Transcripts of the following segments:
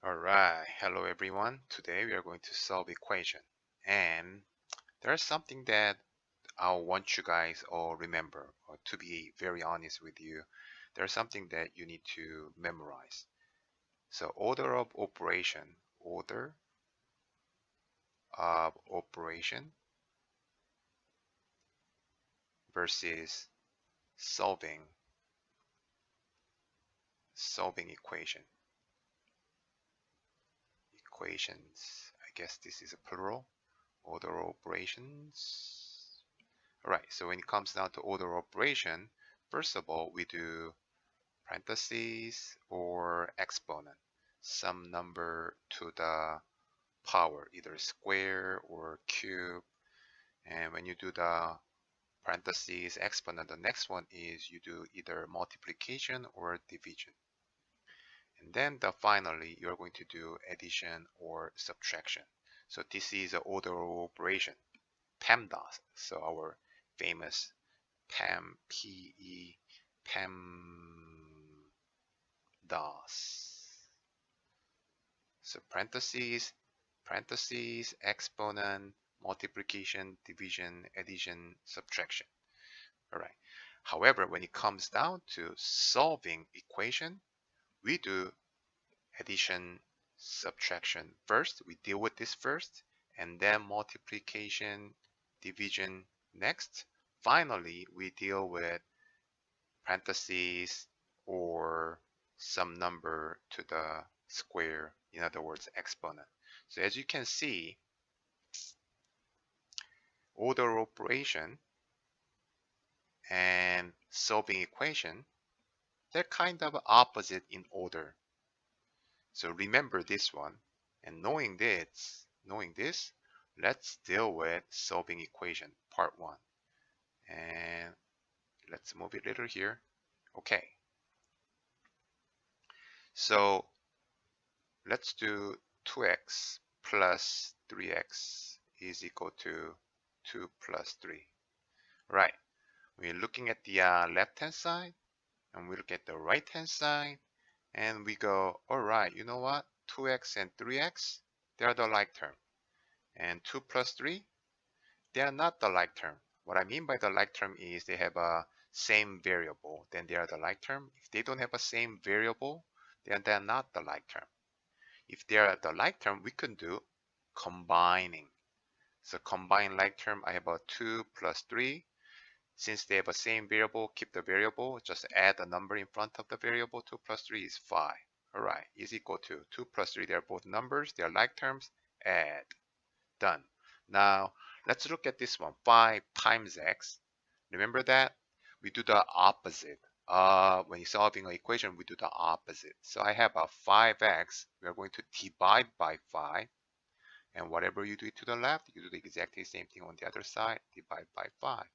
Alright, hello everyone. Today we are going to solve equation. And there's something that I want you guys all remember, or to be very honest with you, there's something that you need to memorize. So order of operation versus solving equations. I guess this is a plural. Order operations. Alright, so when it comes down to order operation, first of all, we do parentheses or exponent, some number to the power, either square or cube. And when you do the parentheses exponent, the next one is you do either multiplication or division. And then finally, you're going to do addition or subtraction. So this is an order operation, PEMDAS. So our famous PEM, P-E, PEMDAS. So parentheses, exponent, multiplication, division, addition, subtraction. All right. However, when it comes down to solving equation, we do addition, subtraction first. We deal with this first, and then multiplication, division next. Finally, we deal with parentheses or some number to the square, in other words, exponent. So as you can see, order operation and solving equation, they're kind of opposite in order. So remember this one, and knowing this, let's deal with solving equation part 1. And let's move it a little here. Okay. So let's do 2x plus 3x is equal to 2 plus 3. Right. We're looking at the left-hand side, and we look at the right-hand side, and we go, all right, you know what? 2x and 3x, they are the like term. And 2 plus 3, they are not the like term. What I mean by the like term is they have a same variable, then they are the like term. If they don't have a same variable, then they are not the like term. If they are the like term, we can do combining. So combine like term, I have a 2 plus 3. Since they have a same variable, keep the variable, just add a number in front of the variable. 2 plus 3 is 5. All right, is equal to 2 plus 3. They're both numbers, they're like terms, add. Done. Now, let's look at this one, 5 times x. Remember that? We do the opposite. When you're solving an equation, we do the opposite. So I have a 5x. We are going to divide by 5. And whatever you do to the left, you do the exactly same thing on the other side. Divide by 5.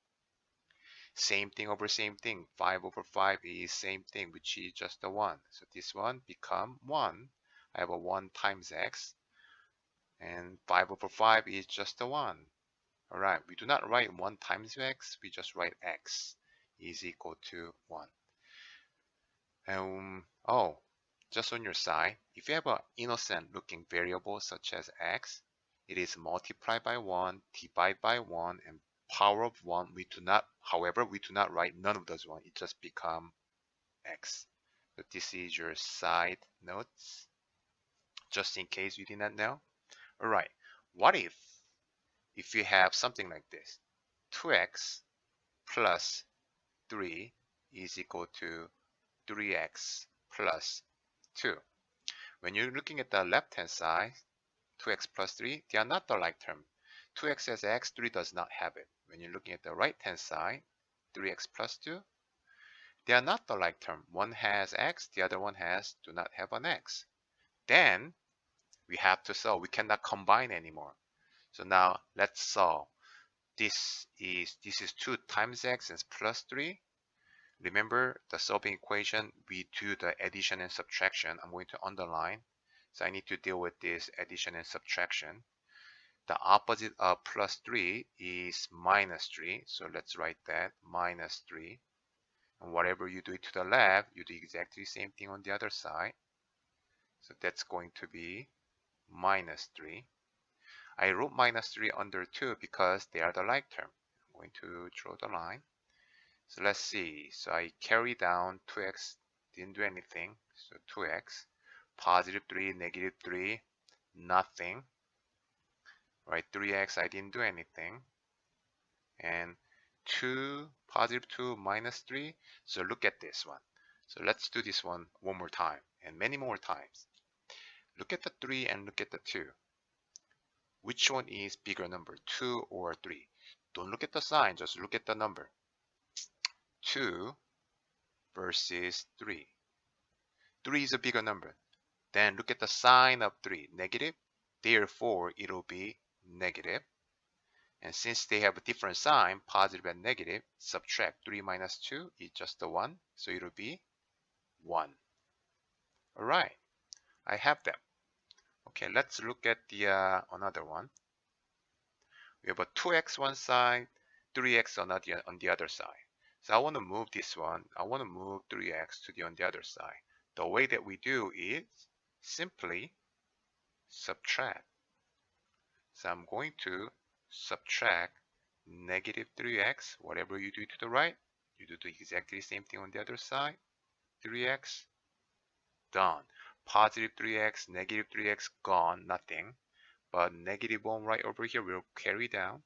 Same thing over same thing. 5 over 5 is same thing, which is just a 1. So this one become 1. I have a 1 times x. And 5 over 5 is just a 1. All right, we do not write 1 times x. We just write x is equal to 1. Oh, just on your side, if you have an innocent looking variable such as x, it is multiplied by 1, divide by 1, and power of 1. However, we do not write none of those 1. It just become x. So this is your side notes, just in case you did not know. All right, what if you have something like this? 2x plus 3 is equal to 3x plus 2. When you're looking at the left-hand side, 2x plus 3, they are not the like term. 2x has x, 3 does not have it. When you're looking at the right-hand side, 3x plus 2, they are not the like term. One has x, the other one do not have an x. Then we have to solve. We cannot combine anymore. So now let's solve. This is 2 times x is plus 3. Remember the solving equation, we do the addition and subtraction. I'm going to underline. So I need to deal with this addition and subtraction. The opposite of plus 3 is minus 3. So let's write that, minus 3. And whatever you do to the left, you do exactly the same thing on the other side. So that's going to be minus 3. I wrote minus 3 under 2 because they are the like term. I'm going to draw the line. So let's see. So I carry down 2x, didn't do anything. So 2x, positive 3, negative 3, nothing. Right, 3x, I didn't do anything. And 2, positive 2, minus 3. So look at this one. So let's do this one more time and many more times. Look at the 3 and look at the 2. Which one is bigger number, 2 or 3? Don't look at the sign, just look at the number. 2 versus 3. 3 is a bigger number. Then look at the sign of 3, negative. Therefore, it'll be negative. And since they have a different sign, positive and negative, subtract 3 minus 2 is just the 1. So it'll be 1. All right, I have them. Okay, let's look at the another one. We have a 2x one side, 3x on the other side. So I want to move this one. I want to move 3x to on the other side. The way that we do is simply subtract. So I'm going to subtract negative 3x. Whatever you do to the right, you do the exactly same thing on the other side. 3x, done. Positive 3x, negative 3x, gone, nothing. But negative 1 right over here will carry down.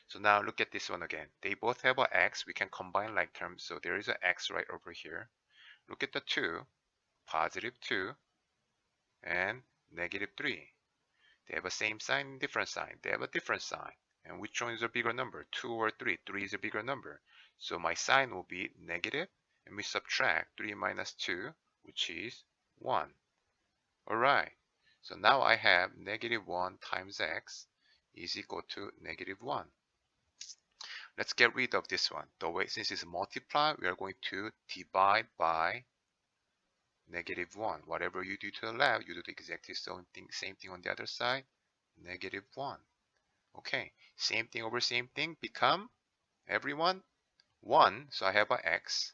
So now look at this one again. They both have a x. We can combine like terms. So there is an x right over here. Look at the 2, positive 2, and negative 3. They have a same sign, different sign. They have a different sign. And which one is a bigger number, 2 or 3? 3 is a bigger number. So my sign will be negative, and we subtract 3 minus 2, which is 1. All right. So now I have negative 1 times x is equal to negative 1. Let's get rid of this one. The way, since it's multiply, we are going to divide by negative 1. Whatever you do to the left, you do the exactly same thing on the other side. Negative 1. Okay, same thing over same thing become, everyone, 1. So I have an x.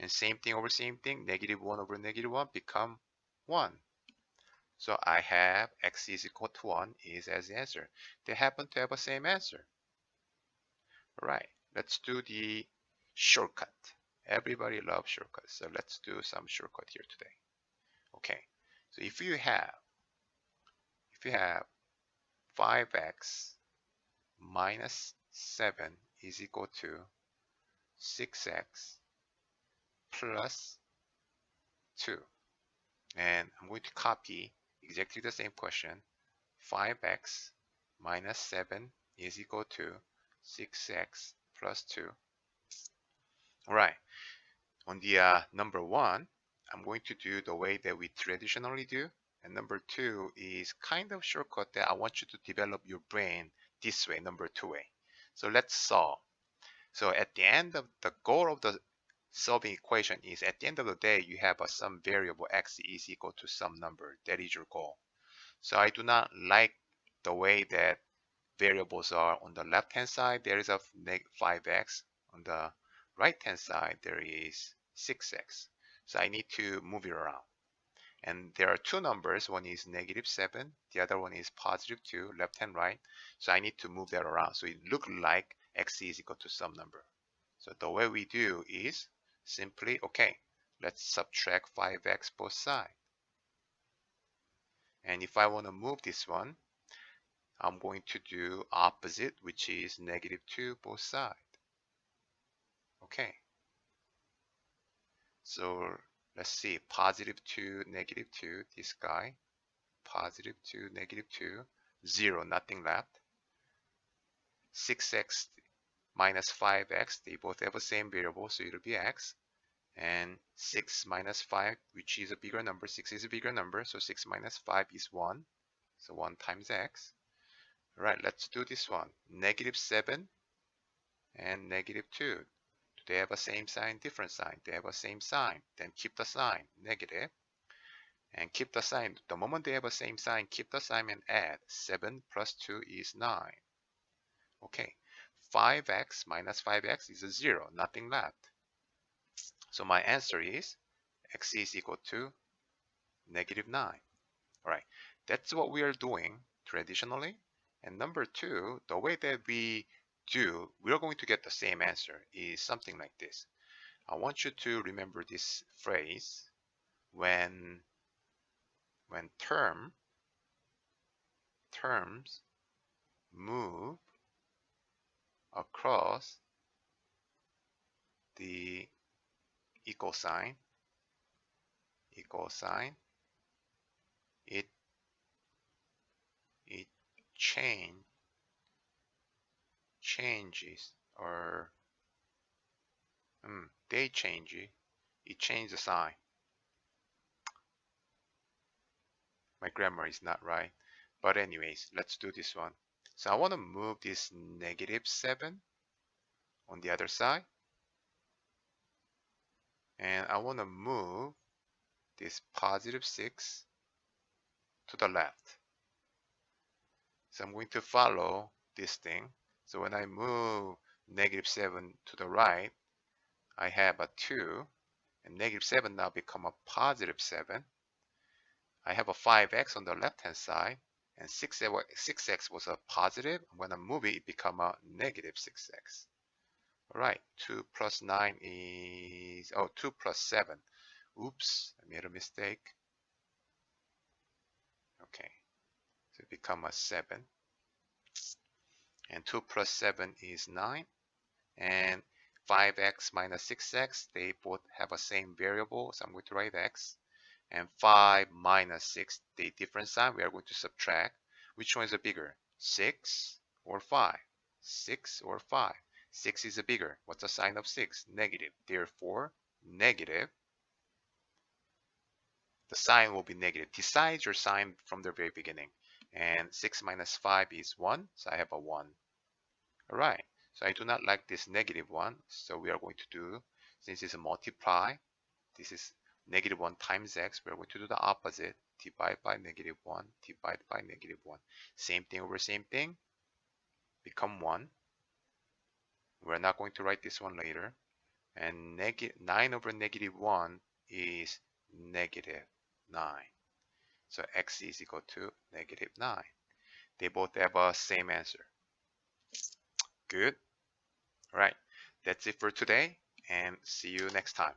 And same thing over same thing, negative 1 over negative 1 become 1. So I have x is equal to 1 is as the answer. They happen to have the same answer. All right, let's do the shortcut. Everybody loves shortcuts, so let's do some shortcut here today. Okay, so if you have 5x minus 7 is equal to 6x plus 2, and I'm going to copy exactly the same question. 5x minus 7 is equal to 6x plus 2. All right, on the number 1, I'm going to do the way that we traditionally do. And number 2 is kind of shortcut that I want you to develop your brain this way, number 2 way. So let's solve. So at the end of the goal of the solving equation is at the end of the day, you have some variable x is equal to some number. That is your goal. So I do not like the way that variables are on the left hand side. There is a 5x. On the right hand side, there is 6x. So I need to move it around. And there are two numbers. One is negative 7. The other one is positive 2, left and right. So I need to move that around. So it looks like x is equal to some number. So the way we do is simply, okay, let's subtract 5x both sides. And if I want to move this one, I'm going to do opposite, which is negative 2 both sides. Okay. So let's see, positive 2, negative 2, this guy. Positive 2, negative 2, 0, nothing left. 6x minus 5x, they both have the same variable, so it'll be x. And 6 minus 5, which is a bigger number, 6 is a bigger number, so 6 minus 5 is 1. So 1 times x. All right, let's do this one. Negative 7 and negative 2. Do they have the same sign, different sign? They have the same sign. Then keep the sign, negative. And keep the sign. The moment they have the same sign, keep the sign and add. 7 plus 2 is 9. Okay, 5x minus 5x is a 0, nothing left. So my answer is x is equal to negative 9. All right, that's what we are doing traditionally. And number two, the way that we do, we're going to get the same answer is something like this. I want you to remember this phrase when terms move across the equal sign, it changes, or they change it. It changes the sign. My grammar is not right. But anyways, let's do this one. So I want to move this negative 7 on the other side. And I want to move this positive 6 to the left. So I'm going to follow this thing. So when I move negative 7 to the right, I have a 2. And negative 7 now become a positive 7. I have a 5x on the left hand side. And 6x was a positive. When I move it, it become a negative 6x. All right, 2 plus 9 is, 2 plus 7. Oops, I made a mistake. Okay, so it become a 7. And 2 plus 7 is 9. And 5x minus 6x, they both have a same variable, so I'm going to write x. And 5 minus 6, they different sign, we are going to subtract. Which one is a bigger, 6 or 5? 6 or 5? 6 is a bigger. What's the sign of 6? Negative. Therefore, negative. The sign will be negative. Decide your sign from the very beginning. And 6 minus 5 is 1, so I have a 1. All right, so I do not like this negative 1, so we are going to do, since it's a multiply, this is negative 1 times x, we're going to do the opposite. Divide by negative 1, divide by negative 1. Same thing over same thing, become 1. We're not going to write this one later. And 9 over negative 1 is negative 9. So x is equal to negative 9. They both have a same answer. Good. All right. That's it for today, and see you next time.